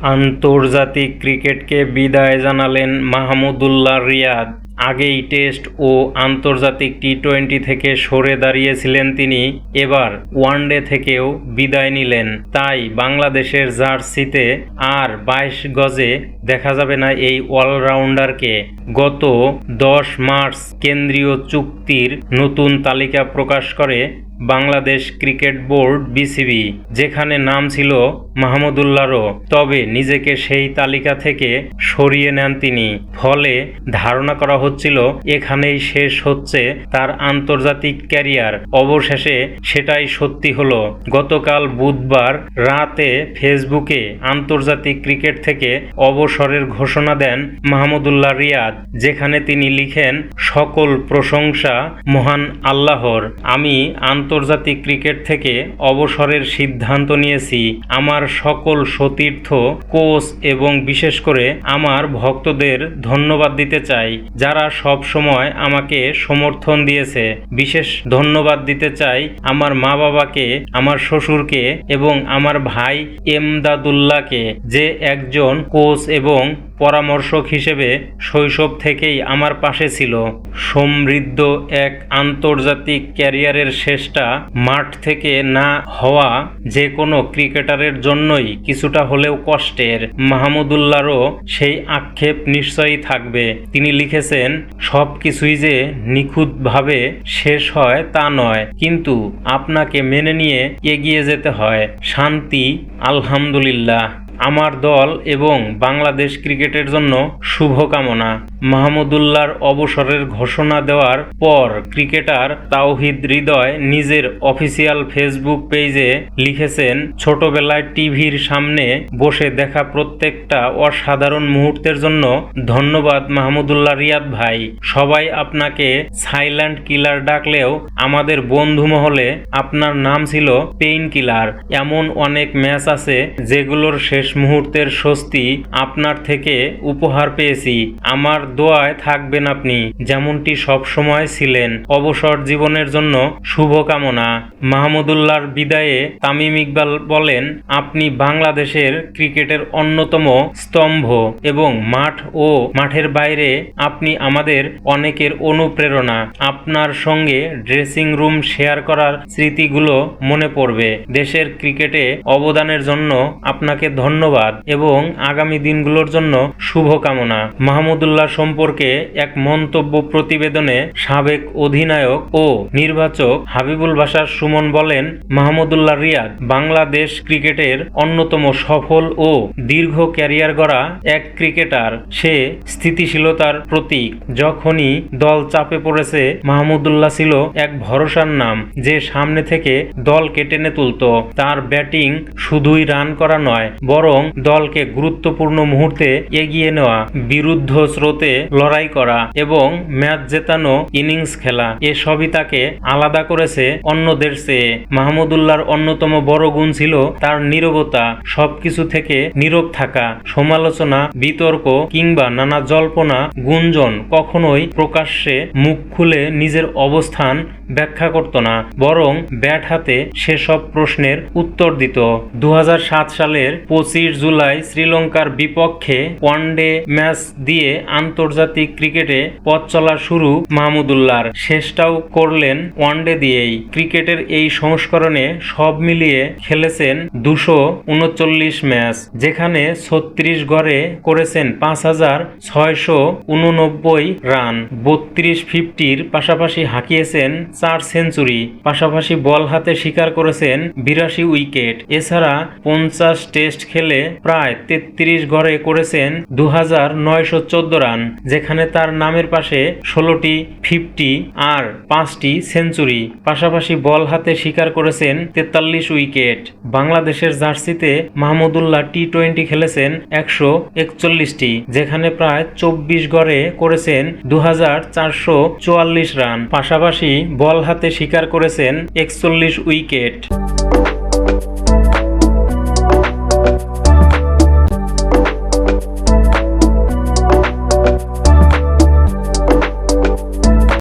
আন্তর্জাতিক ক্রিকেটকে বিদায় জানালেন মাহমুদুল্লাহ রিয়াদ। আগেই টেস্ট ও আন্তর্জাতিক টি-20 থেকে সরে দাঁড়িয়েছিলেন তিনি, এবার ওয়ানডে থেকেও বিদায় নিলেন। তাই বাংলাদেশের জার্সিতে আর 22 গজে দেখা যাবে না এই অলরাউন্ডারকে। গত 10 মার্চ কেন্দ্রীয় চুক্তির নতুন তালিকা প্রকাশ করে বাংলাদেশ ক্রিকেট বোর্ড বিসিবি, যেখানে নাম ছিল মাহমুদুল্লাহরও। তবে নিজেকে সেই তালিকা থেকে সরিয়ে নেন তিনি। ফলে ধারণা করা হচ্ছিল এখানেই শেষ হচ্ছে তার আন্তর্জাতিক ক্যারিয়ার। অবশেষে সেটাই সত্যি হলো। গতকাল বুধবার রাতে ফেসবুকে আন্তর্জাতিক ক্রিকেট থেকে অবসরের ঘোষণা দেন মাহমুদুল্লাহ রিয়াদ, যেখানে তিনি লিখেন, সকল প্রশংসা মহান আল্লাহর। আমি আন্তর্জাতিক ক্রিকেট থেকে অবসরের সিদ্ধান্ত নিয়েছি। আমার সকল সতীর্থ, কোচ এবং বিশেষ করে আমার ভক্তদের ধন্যবাদ দিতে চাই, যারা সব সময় আমাকে সমর্থন দিয়েছে। বিশেষ ধন্যবাদ দিতে চাই আমার মা বাবাকে, আমার শ্বশুরকে এবং আমার ভাই এমদাদুল্লাহকে, যে একজন কোচ এবং পরামর্শক হিসেবে শৈশব থেকেই আমার পাশে ছিল। সমৃদ্ধ এক আন্তর্জাতিক ক্যারিয়ারের শেষটা মাঠ থেকে না হওয়া যে কোনো ক্রিকেটারের জন্যই কিছুটা হলেও কষ্টের। মাহমুদুল্লাহরও সেই আক্ষেপ নিশ্চয়ই থাকবে। তিনি লিখেছেন, সব কিছুই যে নিখুঁতভাবে শেষ হয় তা নয়, কিন্তু আপনাকে মেনে নিয়ে এগিয়ে যেতে হয়। শান্তি, আলহামদুলিল্লাহ। আমার দল এবং বাংলাদেশ ক্রিকেটের জন্য শুভকামনা। মাহমুদুল্লাহর অবসরের ঘোষণা দেওয়ার পর ক্রিকেটার তাওহিদ হৃদয় নিজের অফিসিয়াল ফেসবুক পেজে লিখেছেন, ছোটবেলায় টিভির সামনে বসে দেখা প্রত্যেকটা অসাধারণ মুহূর্তের জন্য ধন্যবাদ মাহমুদুল্লাহ রিয়াদ ভাই। সবাই আপনাকে সাইলেন্ট কিলার ডাকলেও আমাদের বন্ধু মহলে আপনার নাম ছিল পেইন কিলার। এমন অনেক ম্যাচ আছে যেগুলোর শেষ মুহূর্তের স্বস্তি আপনার থেকে উপহার পেয়েছি। আমার দোয়ায় থাকবেন আপনি, যেমনটি সব সময় ছিলেন। অবসর জীবনের জন্য শুভকামনা। মাহমুদুল্লাহর বিদায়ে তামিম ইকবাল বলেন, আপনি বাংলাদেশের ক্রিকেটের অন্যতম স্তম্ভ এবং মাঠ ও মাঠের বাইরে আপনি আমাদের অনেকের অনুপ্রেরণা। আপনার সঙ্গে ড্রেসিং রুম শেয়ার করার স্মৃতিগুলো মনে পড়বে। দেশের ক্রিকেটে অবদানের জন্য আপনাকে ধন্যবাদ এবং আগামী দিনগুলোর জন্য শুভকামনা। মাহমুদুল্লাহ সম্পর্কে এক মন্তব্য প্রতিবেদনে সাবেক অধিনায়ক ও নির্বাচক হাবিবুল বাশার সুমন বলেন, মাহমুদুল্লাহ রিয়াদ বাংলাদেশ ক্রিকেটের অন্যতম সফল ও দীর্ঘ ক্যারিয়ার গড়া এক ক্রিকেটার। সে স্থিতিশীলতার প্রতীক। যখনই দল চাপে পড়েছে, মাহমুদুল্লাহ ছিল এক ভরসার নাম, যে সামনে থেকে দলকে টেনে তুলত। তার ব্যাটিং শুধুই রান করা নয়, বরং দলকে গুরুত্বপূর্ণ মুহূর্তে এগিয়ে নেওয়া, বিরুদ্ধ স্রোতে লড়াই করা এবং ম্যাচ জেতানো ইনিংস খেলা, এসবই তাকে আলাদা করেছে অন্যদের চেয়ে। মাহমুদুল্লাহর অন্যতম বড় গুণ ছিল তার নীরবতা। সবকিছু থেকে নীরব থাকা। সমালোচনা, বিতর্ক কিংবা নানা জল্পনা গুঞ্জন কখনোই প্রকাশ্যে মুখ খুলে নিজের অবস্থান ব্যাখ্যা করত না, বরং ব্যাট হাতে সেসব প্রশ্নের উত্তর দিত। 2007 সালের 25 জুলাই শ্রীলঙ্কার বিপক্ষে ওয়ানডে ম্যাচ দিয়ে আন্তর্জাতিক ক্রিকেটে পথ চলা শুরু মাহমুদুল্লাহর। শেষটাও করলেন ওয়ানডে দিয়েই। ক্রিকেটের এই সংস্করণে সব মিলিয়ে খেলেছেন 239 ম্যাচ, যেখানে 36 গড়ে করেছেন 5689 রান। 32-50-র পাশাপাশি হাঁকিয়েছেন 4 সেঞ্চুরি। পাশাপাশি বল হাতে শিকার করেছেন 82 উইকেট। এছাড়া 50 টেস্ট খেলে প্রায় 33 গড়ে করেছেন 2914 রান, যেখানে তার নামের পাশে 16টি 50 আর 5টি সেঞ্চুরি। পাশাপাশি বল হাতে শিকার করেছেন 43 উইকেট। বাংলাদেশের জার্সিতে মাহমুদুল্লাহ টি-20 খেলেছেন 141টি, যেখানে প্রায় 24 গড়ে করেছেন 2444 রান। পাশাপাশি বল হাতে শিকার করেছেন 41 উইকেট।